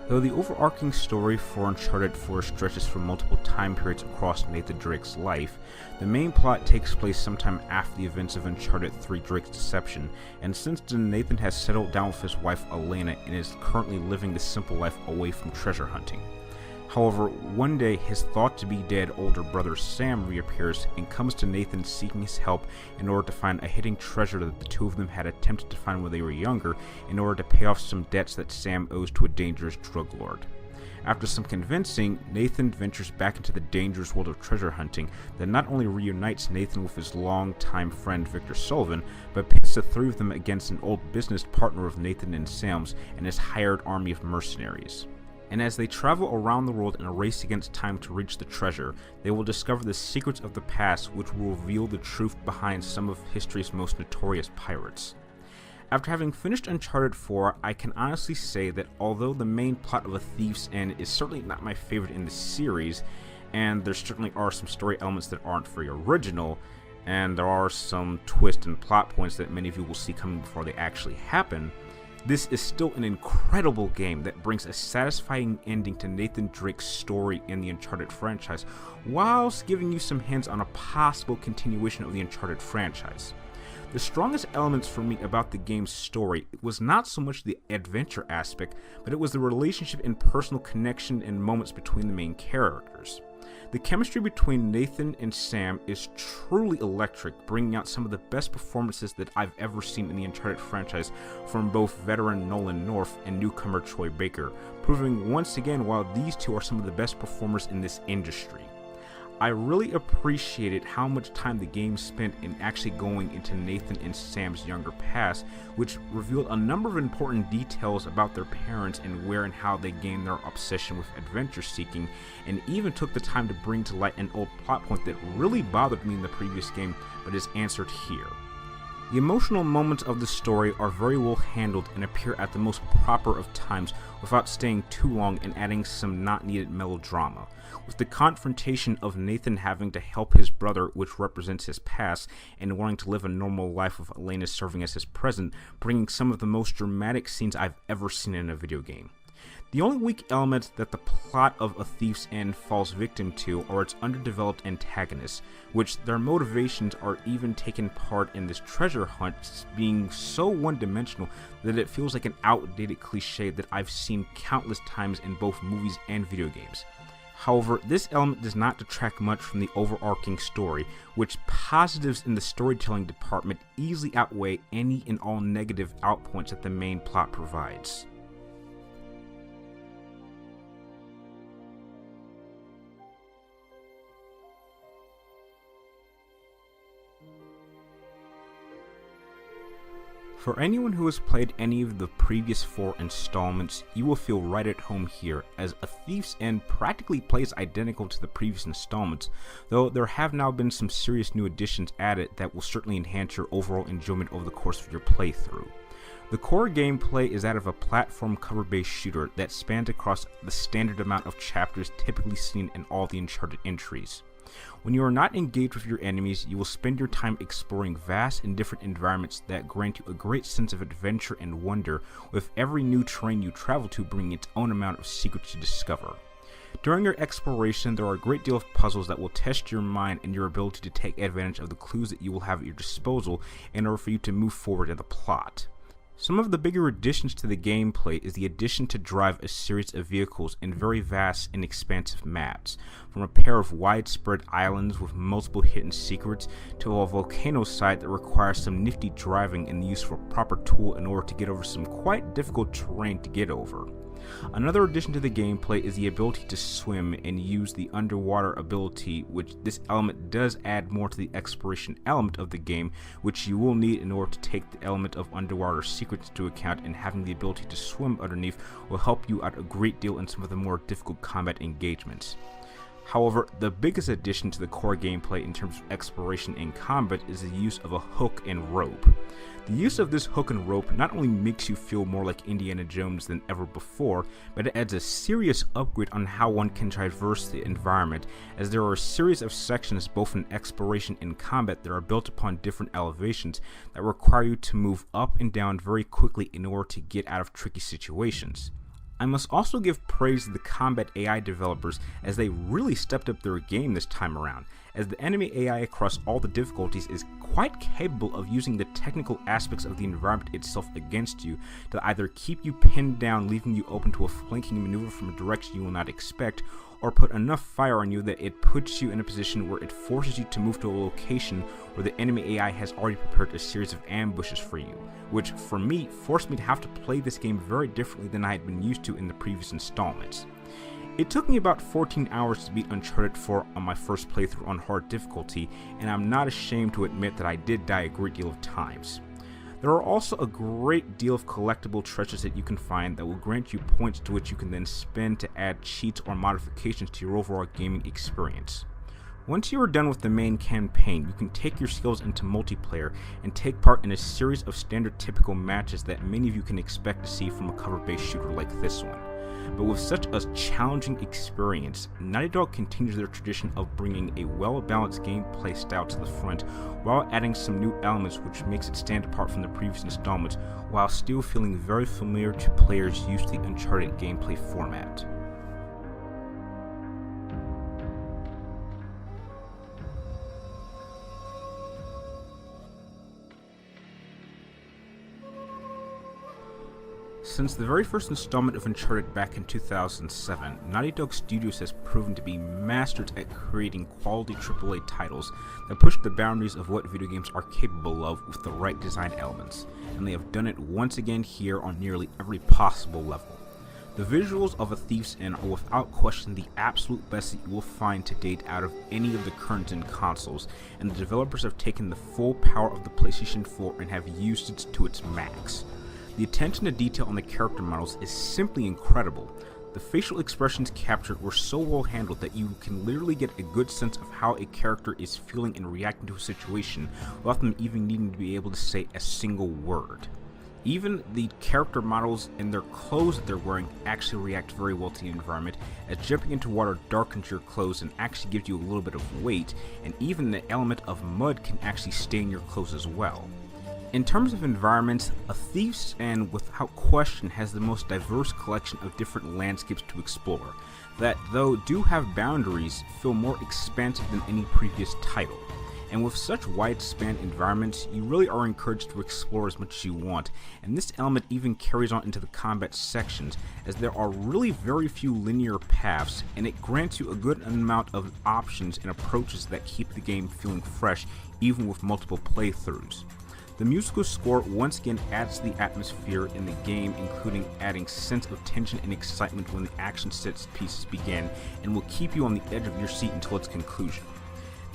Though the overarching story for Uncharted 4 stretches for multiple time periods across Nathan Drake's life, the main plot takes place sometime after the events of Uncharted 3 Drake's deception, and since then Nathan has settled down with his wife Elena and is currently living the simple life away from treasure hunting. However, one day his thought-to-be-dead older brother Sam reappears and comes to Nathan seeking his help in order to find a hidden treasure that the two of them had attempted to find when they were younger in order to pay off some debts that Sam owes to a dangerous drug lord. After some convincing, Nathan ventures back into the dangerous world of treasure hunting that not only reunites Nathan with his longtime friend Victor Sullivan, but pits the three of them against an old business partner of Nathan and Sam's and his hired army of mercenaries. And as they travel around the world in a race against time to reach the treasure, they will discover the secrets of the past which will reveal the truth behind some of history's most notorious pirates. After having finished Uncharted 4, I can honestly say that although the main plot of A Thief's End is certainly not my favorite in the series, and there certainly are some story elements that aren't very original, and there are some twists and plot points that many of you will see coming before they actually happen, this is still an incredible game that brings a satisfying ending to Nathan Drake's story in the Uncharted franchise, whilst giving you some hints on a possible continuation of the Uncharted franchise. The strongest elements for me about the game's story was not so much the adventure aspect, but it was the relationship and personal connection and moments between the main characters. The chemistry between Nathan and Sam is truly electric, bringing out some of the best performances that I've ever seen in the Uncharted franchise from both veteran Nolan North and newcomer Troy Baker, proving once again why these two are some of the best performers in this industry. I really appreciated how much time the game spent in actually going into Nathan and Sam's younger past, which revealed a number of important details about their parents and where and how they gained their obsession with adventure seeking, and even took the time to bring to light an old plot point that really bothered me in the previous game, but is answered here. The emotional moments of the story are very well handled and appear at the most proper of times without staying too long and adding some not needed melodrama, with the confrontation of Nathan having to help his brother, which represents his past, and wanting to live a normal life with Elena serving as his present, bringing some of the most dramatic scenes I've ever seen in a video game. The only weak element that the plot of A Thief's End falls victim to are its underdeveloped antagonists, which their motivations are even taking part in this treasure hunt being so one-dimensional that it feels like an outdated cliche that I've seen countless times in both movies and video games. However, this element does not detract much from the overarching story, which positives in the storytelling department easily outweigh any and all negative outpoints that the main plot provides. For anyone who has played any of the previous 4 installments, you will feel right at home here, as A Thief's End practically plays identical to the previous installments, though there have now been some serious new additions added that will certainly enhance your overall enjoyment over the course of your playthrough. The core gameplay is that of a platform cover-based shooter that spans across the standard amount of chapters typically seen in all the Uncharted entries. When you are not engaged with your enemies, you will spend your time exploring vast and different environments that grant you a great sense of adventure and wonder, with every new terrain you travel to bringing its own amount of secrets to discover. During your exploration, there are a great deal of puzzles that will test your mind and your ability to take advantage of the clues that you will have at your disposal in order for you to move forward in the plot. Some of the bigger additions to the gameplay is the addition to drive a series of vehicles in very vast and expansive maps, from a pair of widespread islands with multiple hidden secrets to a volcano site that requires some nifty driving and the use of a proper tool in order to get over some quite difficult terrain to get over. Another addition to the gameplay is the ability to swim and use the underwater ability, which this element does add more to the exploration element of the game, which you will need in order to take the element of underwater secrets into account, and having the ability to swim underneath will help you out a great deal in some of the more difficult combat engagements. However, the biggest addition to the core gameplay in terms of exploration and combat is the use of a hook and rope. The use of this hook and rope not only makes you feel more like Indiana Jones than ever before, but it adds a serious upgrade on how one can traverse the environment, as there are a series of sections both in exploration and combat that are built upon different elevations that require you to move up and down very quickly in order to get out of tricky situations. I must also give praise to the combat AI developers as they really stepped up their game this time around, as the enemy AI across all the difficulties is quite capable of using the technical aspects of the environment itself against you to either keep you pinned down, leaving you open to a flanking maneuver from a direction you will not expect, or put enough fire on you that it puts you in a position where it forces you to move to a location where the enemy AI has already prepared a series of ambushes for you, which for me forced me to have to play this game very differently than I had been used to in the previous installments. It took me about 14 hours to beat Uncharted 4 on my first playthrough on hard difficulty, and I'm not ashamed to admit that I did die a great deal of times. There are also a great deal of collectible treasures that you can find that will grant you points to which you can then spend to add cheats or modifications to your overall gaming experience. Once you are done with the main campaign, you can take your skills into multiplayer and take part in a series of standard typical matches that many of you can expect to see from a cover-based shooter like this one. But with such a challenging experience, Naughty Dog continues their tradition of bringing a well-balanced gameplay style to the front while adding some new elements which makes it stand apart from the previous installments while still feeling very familiar to players used to the Uncharted gameplay format. Since the very first installment of Uncharted back in 2007, Naughty Dog Studios has proven to be masters at creating quality AAA titles that push the boundaries of what video games are capable of with the right design elements, and they have done it once again here on nearly every possible level. The visuals of A Thief's End are without question the absolute best that you will find to date out of any of the current-gen consoles, and the developers have taken the full power of the PlayStation 4 and have used it to its max. The attention to detail on the character models is simply incredible. The facial expressions captured were so well handled that you can literally get a good sense of how a character is feeling and reacting to a situation without them even needing to be able to say a single word. Even the character models and their clothes that they're wearing actually react very well to the environment, as jumping into water darkens your clothes and actually gives you a little bit of weight, and even the element of mud can actually stain your clothes as well. In terms of environments, A Thief's End without question has the most diverse collection of different landscapes to explore, that though do have boundaries, feel more expansive than any previous title. And with such wide-span environments, you really are encouraged to explore as much as you want, and this element even carries on into the combat sections, as there are really very few linear paths, and it grants you a good amount of options and approaches that keep the game feeling fresh, even with multiple playthroughs. The musical score once again adds to the atmosphere in the game, including adding sense of tension and excitement when the action set pieces begin, and will keep you on the edge of your seat until its conclusion.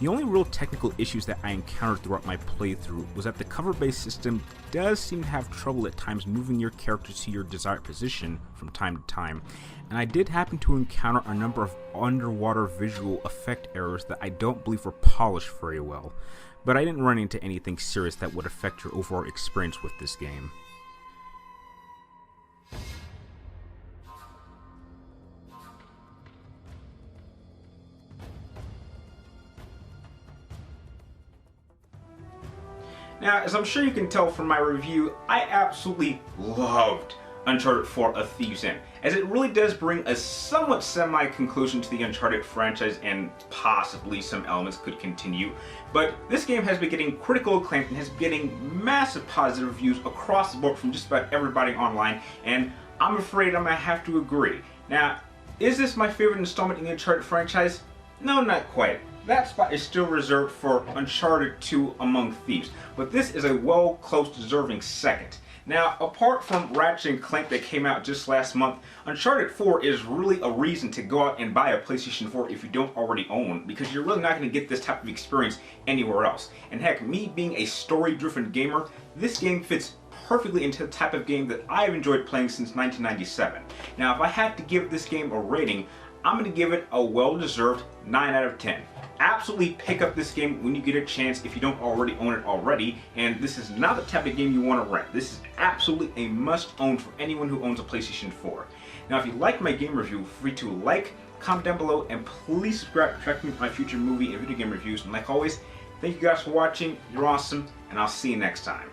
The only real technical issues that I encountered throughout my playthrough was that the cover-based system does seem to have trouble at times moving your character to your desired position from time to time, and I did happen to encounter a number of underwater visual effect errors that I don't believe were polished very well. But I didn't run into anything serious that would affect your overall experience with this game. Now, as I'm sure you can tell from my review, I absolutely loved Uncharted 4: A Thief's End, as it really does bring a somewhat semi-conclusion to the Uncharted franchise, and possibly some elements could continue. But this game has been getting critical acclaim and has been getting massive positive reviews across the board from just about everybody online, and I'm afraid I'm gonna have to agree. Now, is this my favorite installment in the Uncharted franchise? No, not quite. That spot is still reserved for Uncharted 2: Among Thieves, but this is a well close deserving second. Now, apart from Ratchet & Clank that came out just last month, Uncharted 4 is really a reason to go out and buy a PlayStation 4 if you don't already own, because you're really not going to get this type of experience anywhere else. And heck, me being a story-driven gamer, this game fits perfectly into the type of game that I've enjoyed playing since 1997. Now, if I had to give this game a rating, I'm going to give it a well-deserved 9 out of 10. Absolutely pick up this game when you get a chance if you don't already own it already, and this is not the type of game you want to rent. This is absolutely a must-own for anyone who owns a PlayStation 4. Now, if you like my game review, feel free to like, comment down below, and please subscribe to track me with my future movie and video game reviews. And like always, thank you guys for watching. You're awesome, and I'll see you next time.